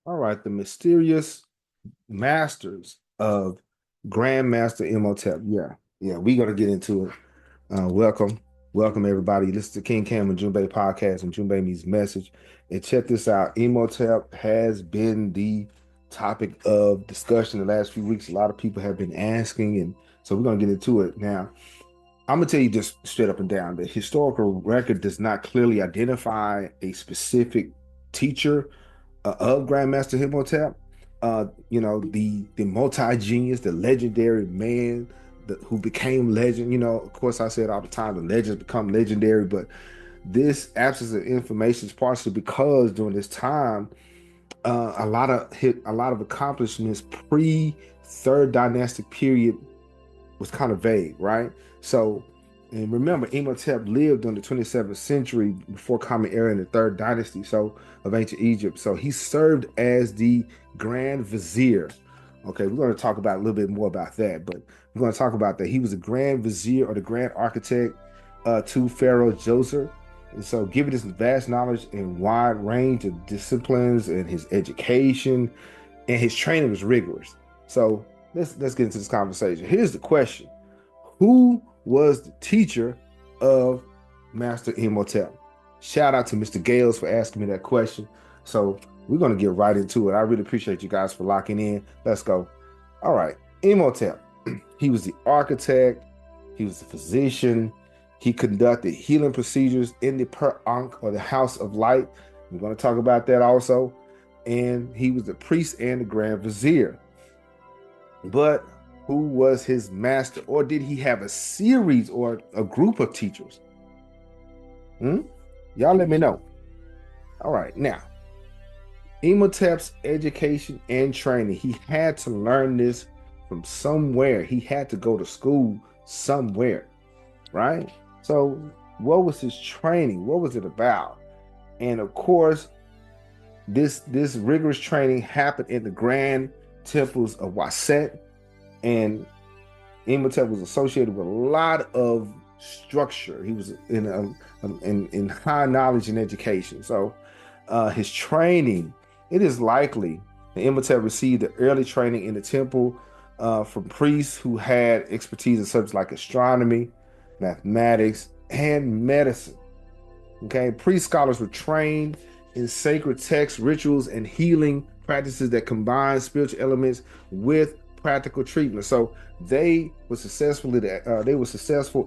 All right, the mysterious masters of Grandmaster ImHotep. Yeah, we're gonna get into it. Welcome everybody. This is the King Cam Ujumbe Podcast and Ujumbe means message. And check this out: ImHotep has been the topic of discussion the last few weeks. A lot of people have been asking, and so we're gonna get into it now. I'm gonna tell you just straight up and down: the historical record does not clearly identify a specific teacher of Grandmaster Himotep. The multi-genius, the legendary man who became legend. Of course, I said all the time, the legends become legendary, but this absence of information is partially because during this time, a lot of accomplishments pre Third Dynastic period was kind of vague, right? So, and remember, Imhotep lived during the 27th century before Common Era in the Third Dynasty, of ancient Egypt. So he served as the Grand Vizier. Okay, we're going to talk about a little bit more about that, but we're going to talk about that. He was a Grand Vizier or the Grand Architect to Pharaoh Djoser. And so, given his vast knowledge and wide range of disciplines and his education and his training was rigorous. So, let's get into this conversation. Here's the question: who was the teacher of Master Imhotep? Shout out to Mr. Gales for asking me that question. So we're going to get right into it. I really appreciate you guys for locking in. Let's go. All right, Imhotep. He was the architect. He was the physician. He conducted healing procedures in the Per Ankh, or the House of Light. We're going to talk about that also. And he was the priest and the Grand Vizier. But who was his master? Or did he have a series or a group of teachers? Y'all let me know. All right, now, Imhotep's education and training, he had to learn this from somewhere. He had to go to school somewhere, right? So what was his training? What was it about? And of course, this rigorous training happened in the grand temples of Waset, and Imhotep was associated with a lot of structure. He was in high knowledge and education. So his training, it is likely that Imhotep received the early training in the temple from priests who had expertise in subjects like astronomy, mathematics, and medicine. Okay, priest scholars were trained in sacred texts, rituals, and healing practices that combine spiritual elements with practical treatment. So they were successful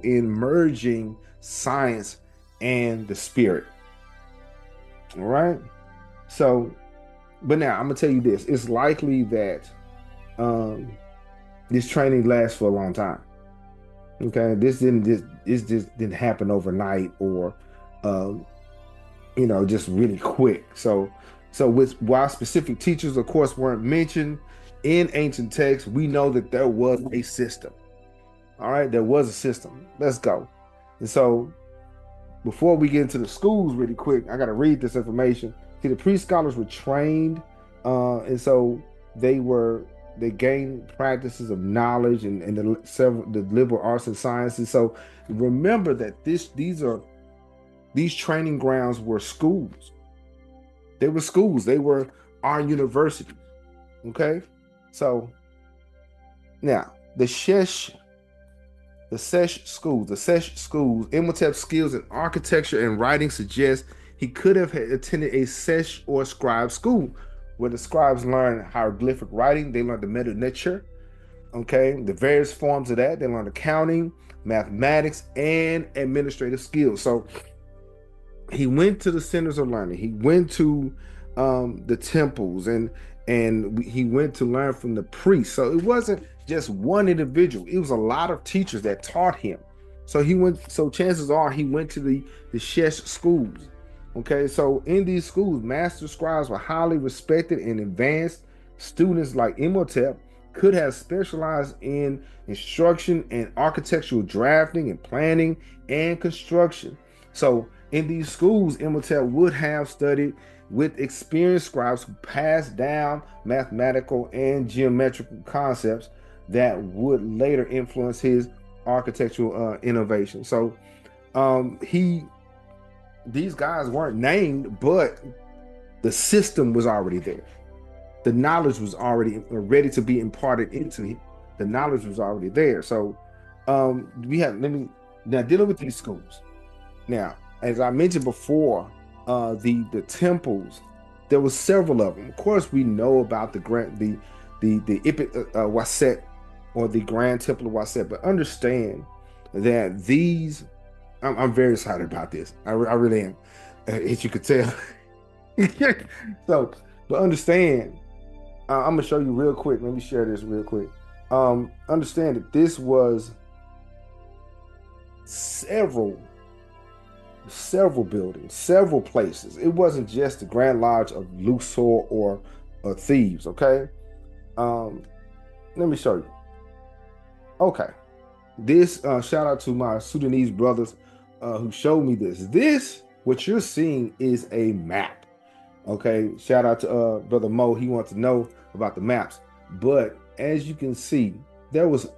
in merging science and the spirit. All right. So, but now I'm gonna tell you this: it's likely that this training lasts for a long time. Okay, this just didn't happen overnight, or just really quick. So while specific teachers, of course, weren't mentioned in ancient texts, we know that there was a system. All right, there was a system. Let's go. And so before we get into the schools really quick, I got to read this information. See, the priest scholars were trained, and so they gained practices of knowledge and the liberal arts and sciences. So remember that these training grounds were schools. They were schools. They were our universities. Okay, so now the Sesh schools, Imhotep's skills in architecture and writing suggest he could have attended a Sesh or scribe school, where the scribes learned hieroglyphic writing. They learned the meta-nature, okay, the various forms of that. They learned accounting, mathematics, and administrative skills. So he went to the centers of learning. He went to the temples, and he went to learn from the priests. So it wasn't just one individual. It was a lot of teachers that taught him. So chances are he went to the Shesh schools. Okay, so in these schools, master scribes were highly respected and advanced. Students like Imhotep could have specialized in instruction and architectural drafting and planning and construction. So in these schools, Imhotep would have studied with experienced scribes who passed down mathematical and geometrical concepts that would later influence his architectural innovation. So these guys weren't named, but the system was already there. the knowledge was already ready to be imparted into him. The knowledge was already there. So now dealing with these schools. Now, as I mentioned before, the temples, there were several of them. Of course, we know about the Ipit Waset, or the Grand Temple of Waset, but understand that these, I'm very excited about this. I really am, as you could tell. So, but understand, I'm gonna show you real quick. Let me share this real quick. Understand that this was several buildings, several places. It wasn't just the Grand Lodge of Luxor or Thieves. Okay. Let me show you. Okay. This shout out to my Sudanese brothers who showed me this. This, what you're seeing, is a map. Okay. Shout out to Brother Mo. He wants to know about the maps. But as you can see, there was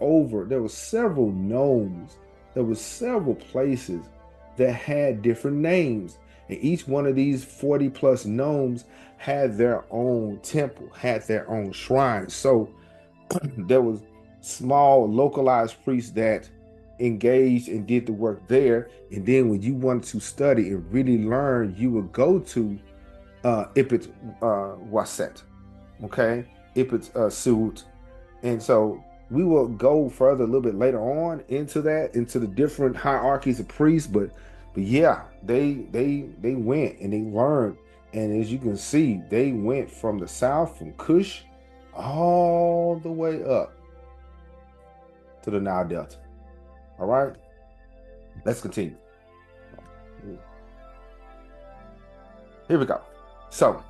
several nomes. There was several places that had different names. And each one of these 40 plus nomes had their own temple, had their own shrine. So there was small localized priests that engaged and did the work there. And then when you wanted to study and really learn, you would go to Ipit Waset, okay? Ipit Suud. And so we will go further a little bit later on into the different hierarchies of priests, but yeah, they went and they learned. And as you can see, they went from the south, from Kush, all the way up to the Nile Delta. All right, let's continue. Here we go. So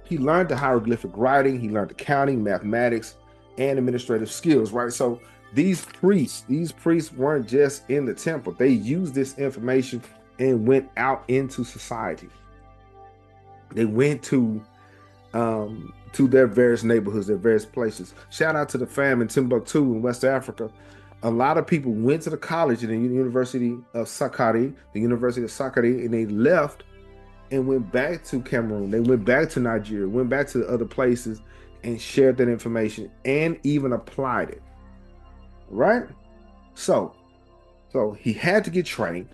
he learned the hieroglyphic writing, he learned the counting, mathematics, and administrative skills, right? So these priests weren't just in the temple. They used this information and went out into society. They went to their various neighborhoods, their various places. Shout out to the fam in Timbuktu in West Africa. A lot of people went to the college in the University of Sakari, and they left and went back to Cameroon. They went back to Nigeria, went back to the other places and shared that information and even applied it. Right? So he had to get trained.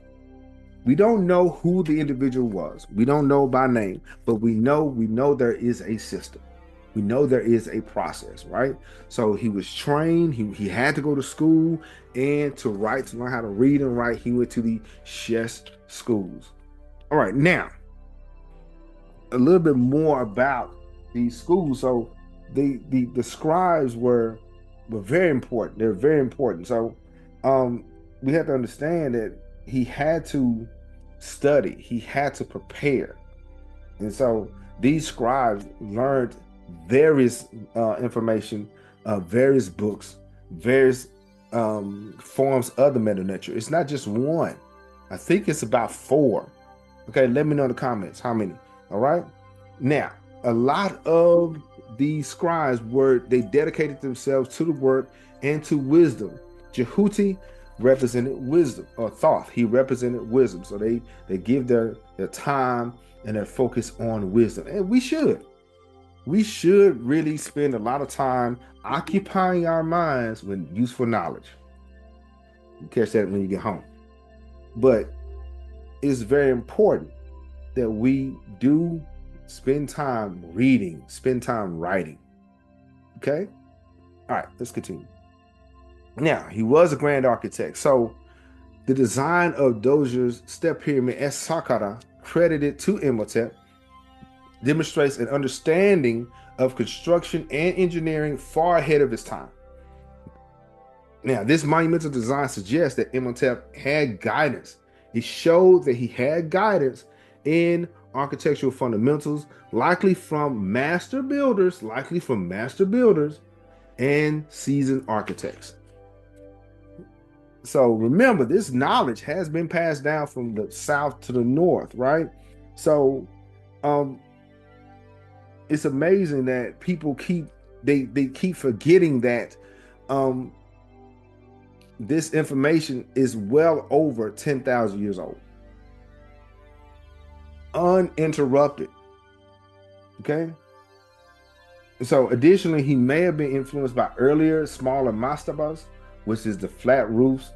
We don't know who the individual was. We don't know by name, but we know there is a system. We know there is a process, right? So he was trained. He had to go to school and to learn how to read and write. He went to the Shesh schools. All right, now a little bit more about these schools. So the scribes were very important. They're very important. So we have to understand that he had to study, he had to prepare. And so these scribes learned various information, various books, various forms of the meta nature. It's not just one. I think it's about 4. Okay, let me know in the comments how many. All right. Now, a lot of these scribes they dedicated themselves to the work and to wisdom. Jehuti represented wisdom, or Thoth. He represented wisdom. So they give their time and their focus on wisdom. And we should really spend a lot of time occupying our minds with useful knowledge. You catch that when you get home. But it's very important that we do spend time reading, spend time writing. Okay? All right, let's continue. Now, he was a grand architect. So the design of Dozier's step pyramid at Saqqara, credited to ImHotep, demonstrates an understanding of construction and engineering far ahead of his time. Now, this monumental design suggests that ImHotep had guidance. It showed that he had guidance in architectural fundamentals, likely from master builders and seasoned architects. So remember, this knowledge has been passed down from the south to the north, right? So it's amazing that people keep forgetting that this information is well over 10,000 years old, uninterrupted. Okay. So additionally, he may have been influenced by earlier smaller mastabas, which is the flat roofs,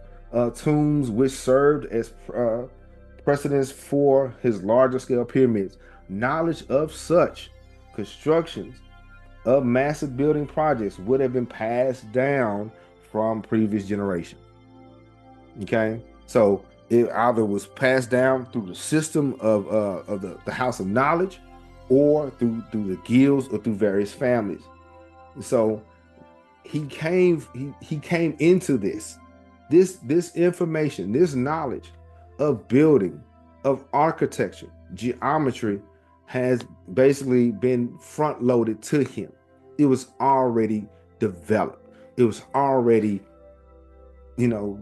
tombs, which served as precedents for his larger scale pyramids. Knowledge of such constructions of massive building projects would have been passed down from previous generations. Okay, so it either was passed down through the system of the house of knowledge, or through the guilds, or through various families. So he came into this information, this knowledge of building, of architecture, geometry, has basically been front loaded to him. It was already developed. It was already,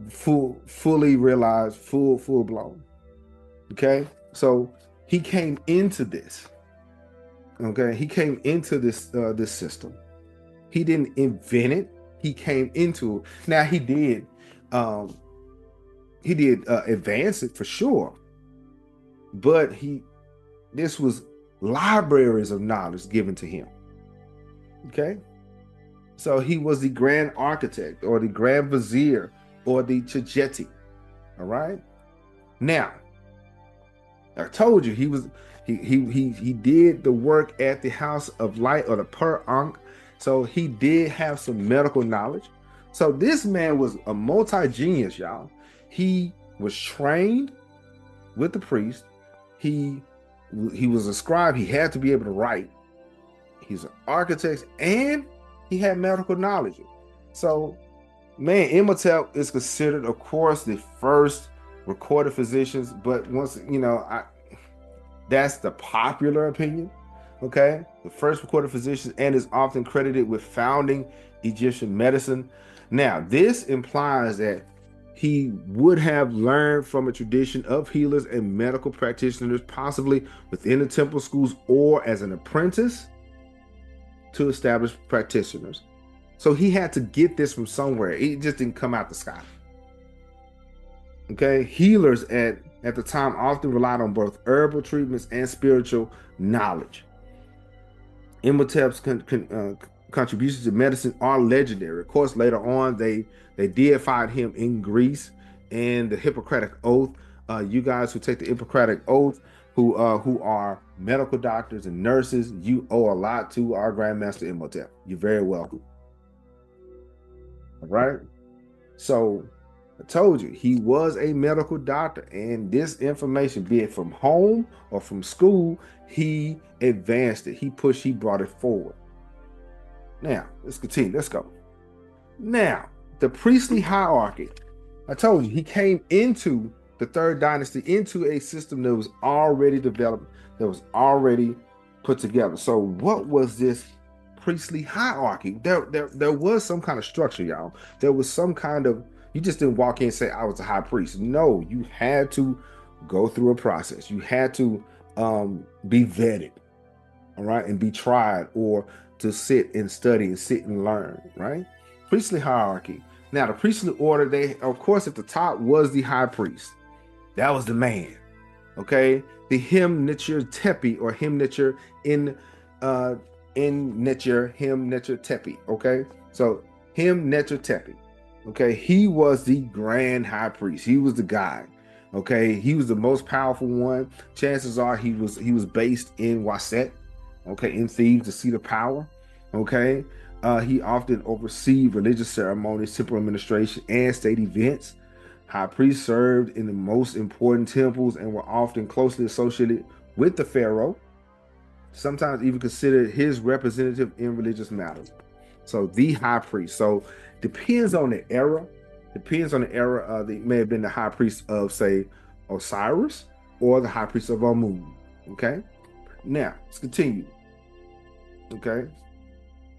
fully realized, full blown. Okay, so he came into this. Okay, he came into this system. He didn't invent it. He came into it. Now um, he did advance it for sure, but this was libraries of knowledge given to him. Okay, so he was the grand architect, or the grand vizier, or the chejeti. All right. Now, I told you he did the work at the House of Light, or the Per Ankh. So he did have some medical knowledge. So this man was a multi-genius, y'all. He was trained with the priest. He was a scribe. He had to be able to write. He's an architect, and he had medical knowledge. So, man, ImHotep is considered, of course, the first recorded physicians. But once that's the popular opinion. Okay, the first recorded physician, and is often credited with founding Egyptian medicine. Now, this implies that he would have learned from a tradition of healers and medical practitioners, possibly within the temple schools, or as an apprentice to established practitioners. So he had to get this from somewhere. It just didn't come out the sky. Okay, healers at the time often relied on both herbal treatments and spiritual knowledge. ImHotep's contributions to medicine are legendary. Of course, later on, they deified him in Greece, and the Hippocratic Oath. You guys who take the Hippocratic Oath, who are medical doctors and nurses, you owe a lot to our Grandmaster ImHotep. You're very welcome. All right. So I told you, he was a medical doctor, and this information, be it from home or from school, he advanced it. He brought it forward. Now, let's continue. Let's go. Now, the priestly hierarchy. I told you, he came into the third dynasty, into a system that was already developed, that was already put together. So what was this priestly hierarchy? There was some kind of structure, y'all. There was some kind of, you just didn't walk in and say, I was a high priest. No, you had to go through a process. You had to be vetted, all right, and be tried, or to sit and study and sit and learn, right? Priestly hierarchy. Now, the priestly order, they, of course, at the top was the high priest. That was the man, okay? The ImHotep, or ImHotep in ImHotep, okay? So ImHotep, okay? He was the grand high priest. He was the guy, okay? He was the most powerful one. Chances are he was based in Waset, okay, in Thebes, the seat of power, okay? He often oversaw religious ceremonies, temple administration, and state events. High priests served in the most important temples and were often closely associated with the pharaoh, sometimes even considered his representative in religious matters. So the high priest. So depends on the era. They may have been the high priest of, say, Osiris, or the high priest of Amun. Okay. Now let's continue. Okay.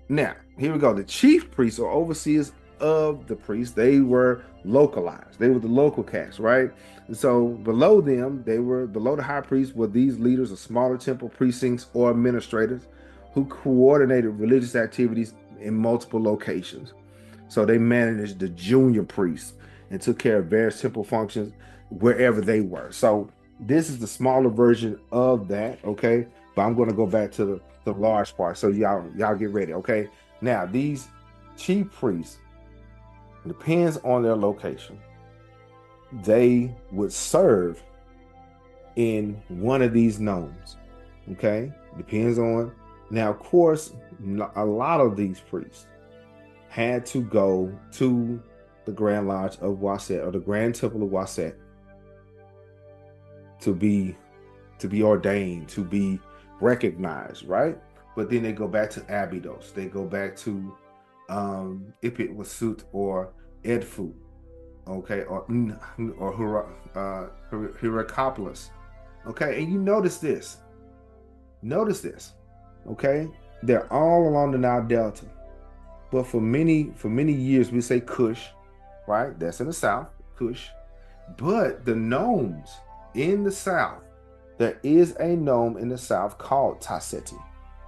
Now here we go. The chief priests, or overseers of the priests, they were localized. They were the local caste, right? And so below them, below the high priest, were these leaders of smaller temple precincts, or administrators, who coordinated religious activities in multiple locations. So they managed the junior priests and took care of various temple functions wherever they were. So this is the smaller version of that, okay? but I'm going to go back to the large part. So y'all get ready, okay? Now, these chief priests, depends on their location, they would serve in one of these nomes, okay? Depends on. Now, of course, a lot of these priests had to go to the Grand Lodge of Waset, or the Grand Temple of Waset, to be ordained, to be recognized, right? But then they go back to Abydos. They go back to Ipit Wasut or Edfu, okay, or Heracopoulos, okay. And you notice this, okay? They're all along the Nile Delta, but for many years we say Kush, right? That's in the south, Kush. But the nomes in the south, there is a nome in the south called Tasseti.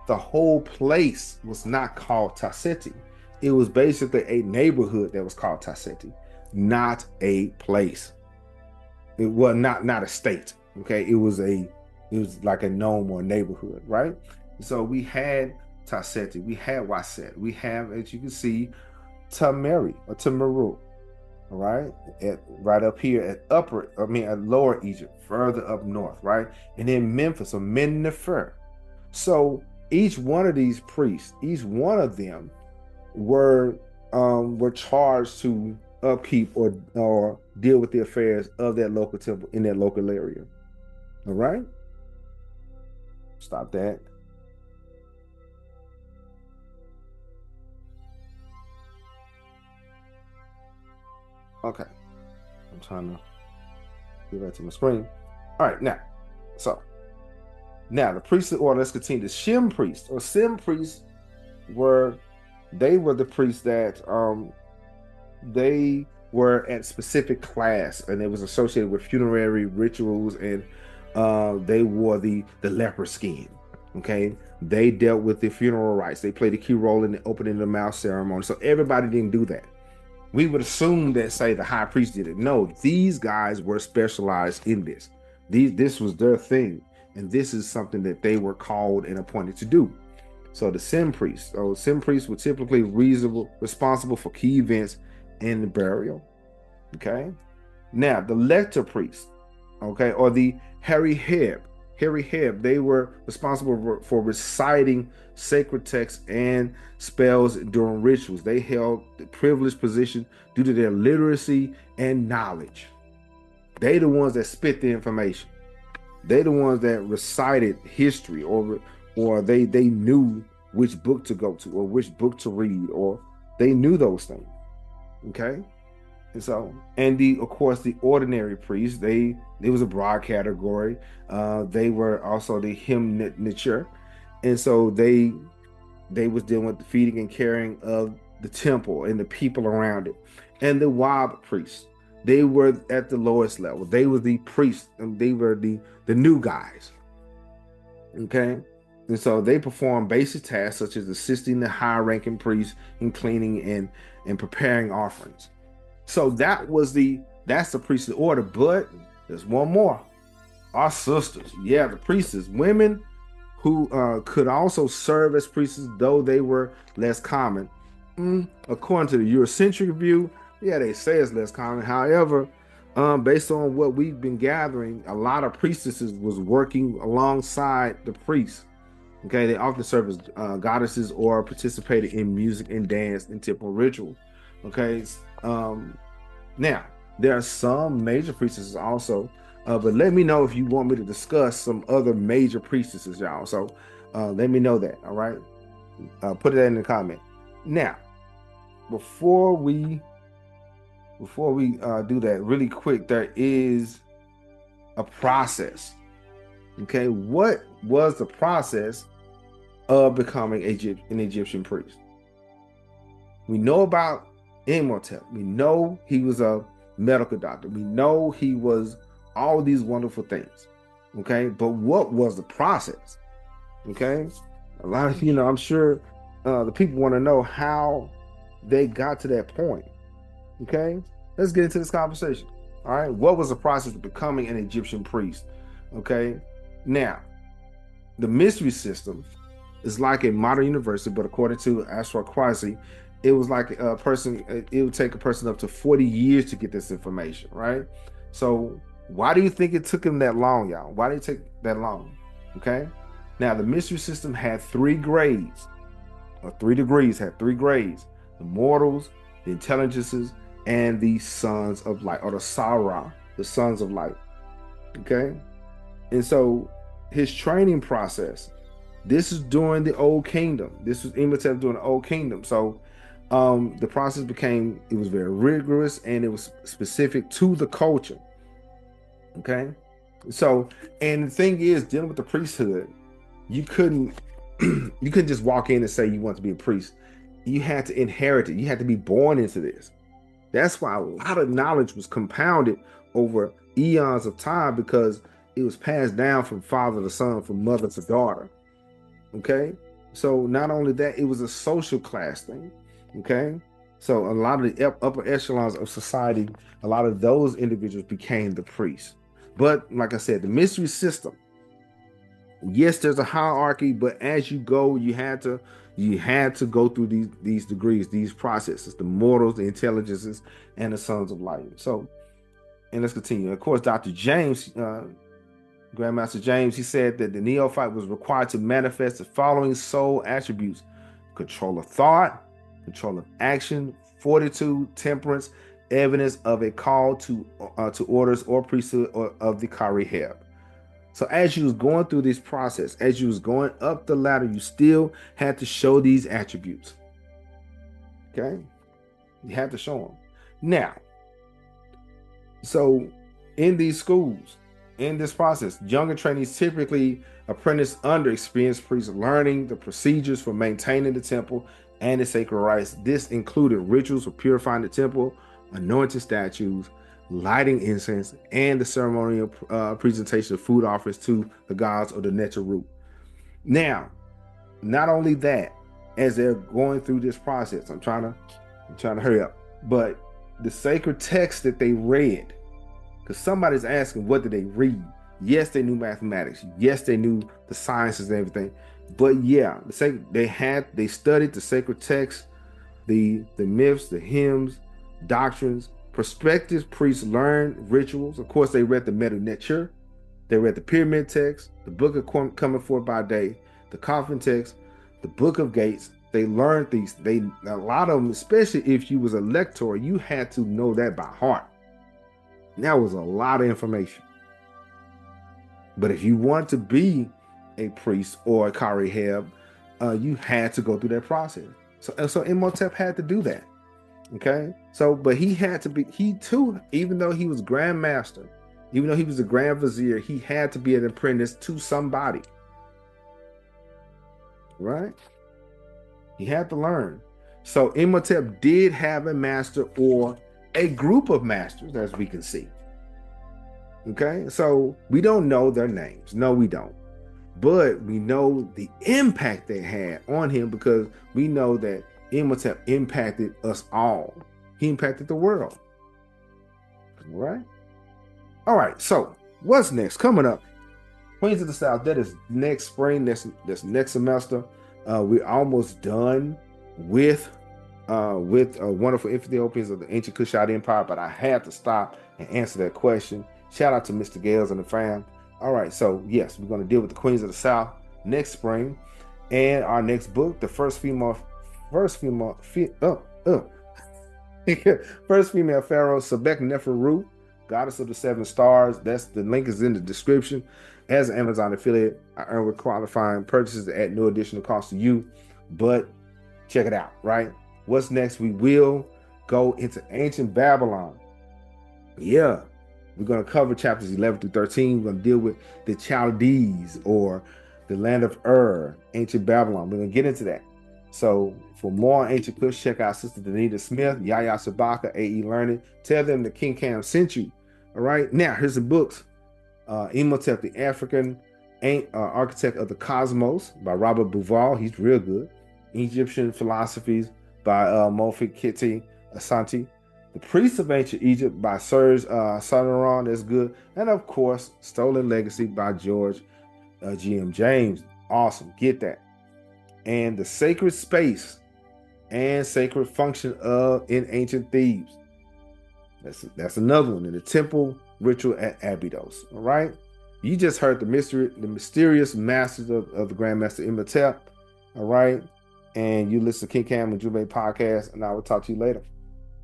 The whole place was not called Tasseti. It was basically a neighborhood that was called Tasseti, not a place. It was not a state. Okay, it was like a nome or a neighborhood, right? So we had Tasseti, we had Waset, we have, as you can see, Tameri or Tamaru, all right, right up here at Lower Egypt, further up north, right? And then Memphis or Men-Nefer. So each one of these priests, each one of them were charged to upkeep or deal with the affairs of that local temple in that local area. All right, stop that. Okay, I'm trying to get back to my screen. All right, now the priesthood order. Let's continue. The Shem priests or Sem priests were the priests that they were at specific class, and it was associated with funerary rituals, and they wore the leper skin. Okay, they dealt with the funeral rites. They played a key role in the opening of the mouth ceremony. So everybody didn't do that. We would assume that, say, the high priest did it. No, these guys were specialized in this. This was their thing, and this is something that they were called and appointed to do. So the Sem priests were typically responsible for key events in the burial. Okay. Now the lector priests, okay, or the Hariheb, they were responsible for reciting sacred texts and spells during rituals. They held the privileged position due to their literacy and knowledge. They the ones that spit the information. They the ones that recited history, or they knew which book to go to or which book to read, or they knew those things. Okay. And so, of course, the ordinary priests, they was a broad category. They were also the hymnitcher, and so they was dealing with the feeding and caring of the temple and the people around it. And the Wab priests, they were at the lowest level. They were the priests, and they were the new guys. Okay, and so they performed basic tasks such as assisting the high-ranking priests in cleaning and preparing offerings. So that's the priestly order. But there's one more. Our sisters, the priestess, women who could also serve as priestesses, though they were less common. According to the Eurocentric view, they say it's less common. However, based on what we've been gathering, a lot of priestesses was working alongside the priests. Okay, they often served as goddesses or participated in music and dance and temple ritual. Okay, now there are some major priestesses also, but let me know if you want me to discuss some other major priestesses, y'all. So let me know that. All right, put it in the comment. Now, before we do that, really quick, there is a process. Okay, what was the process of becoming an Egyptian priest? We know about ImHotep. We know he was a medical doctor. We know he was all these wonderful things. Okay, but what was the process? Okay, a lot of I'm sure the people want to know how they got to that point. Okay, let's get into this conversation. All right, what was the process of becoming an Egyptian priest? Okay, now the mystery system is like a modern university, but according to Ashra Kwasi, it was like a person, it would take a person up to 40 years to get this information, right? So why do you think it took him that long, y'all? Why did it take that long? Okay. Now, the mystery system had 3 grades, or 3 degrees, had 3 grades: the mortals, the intelligences, and the sons of light, or the Sarah, the sons of light. Okay. And so his training process, this is during the Old Kingdom. This was ImHotep during the Old Kingdom. So the process it was very rigorous, and it was specific to the culture. Okay. So, and the thing is, dealing with the priesthood, you couldn't just walk in and say you want to be a priest. You had to inherit it. You had to be born into this. That's why a lot of knowledge was compounded over eons of time, because it was passed down from father to son, from mother to daughter. Okay. So not only that, it was a social class thing. Okay. So a lot of the upper echelons of society, a lot of those individuals became the priests. But like I said, the mystery system, yes, there's a hierarchy, but as you go, you had to go through these degrees, these processes: the mortals, the intelligences, and the sons of light. So, and let's continue. Of course, Dr. James, Grandmaster James, he said that the neophyte was required to manifest the following soul attributes: control of thought, control of action, fortitude, temperance, evidence of a call to orders or priesthood or of the Kariheb. So as you was going through this process, as you was going up the ladder, you still had to show these attributes. Okay? You had to show them. Now, so in these schools, in this process, younger trainees typically apprentice under experienced priests, learning the procedures for maintaining the temple and the sacred rites. This included rituals for purifying the temple, anointing statues, lighting incense, and the ceremonial presentation of food offerings to the gods or the Neteru. Now, not only that, as they're going through this process, I'm trying to hurry up, but the sacred text that they read, because somebody's asking, what did they read? Yes, they knew mathematics. Yes, they knew the sciences and everything. But yeah, they studied the sacred text, the myths, the hymns, doctrines. Prospective priests learned rituals. Of course, they read the Medu Neter, they read the pyramid text, the Book of Coming Forth by Day, the Coffin text, the Book of Gates. They learned these. A lot of them, especially if you was a lector, you had to know that by heart. And that was a lot of information. But if you want to be a priest or a Kariheb, you had to go through that process. So ImHotep had to do that. Okay. So, but he too, even though he was Grand Master, even though he was the Grand Vizier, he had to be an apprentice to somebody. Right? He had to learn. So ImHotep did have a master or a group of masters, as we can see. Okay. So we don't know their names. No, we don't. But we know the impact they had on him, because we know that ImHotep impacted us all. He impacted the world. Right? All right. So what's next? Coming up, Queens of the South. That is next spring. That's next semester. We're almost done with wonderful Ethiopians of the ancient Kushite Empire, but I had to stop and answer that question. Shout out to Mr. Gales and the fam. All right. So yes, we're going to deal with the Queens of the South next spring, and our next book, the first female pharaoh, Sebek Neferu, goddess of the 7 stars. The link is in the description. As an Amazon affiliate, I earn with qualifying purchases at no additional cost to you, but check it out, right? What's next? We will go into ancient Babylon. Yeah, we're going to cover chapters 11 through 13. We're going to deal with the Chaldees, or the land of ancient Babylon. We're going to get into that. So for more ancient Kush, check out Sister Danita Smith, Yaya Sabaka, AE Learning. Tell them that King Cam sent you. All right. Now, here's the books. ImHotep, the African Architect of the Cosmos by Robert Bouval. He's real good. Egyptian Philosophies by Mofi Kitty Asante. The Priests of Ancient Egypt by Serge Sanaron. That's good. And of course, Stolen Legacy by George G.M. James. Awesome. Get that. And the sacred space and sacred function of in ancient Thebes. That's another one in the temple ritual at Abydos. All right. You just heard the mysterious masters of the Grandmaster ImHotep. All right. And you listen to King Cam Ujumbe Podcast, and I will talk to you later.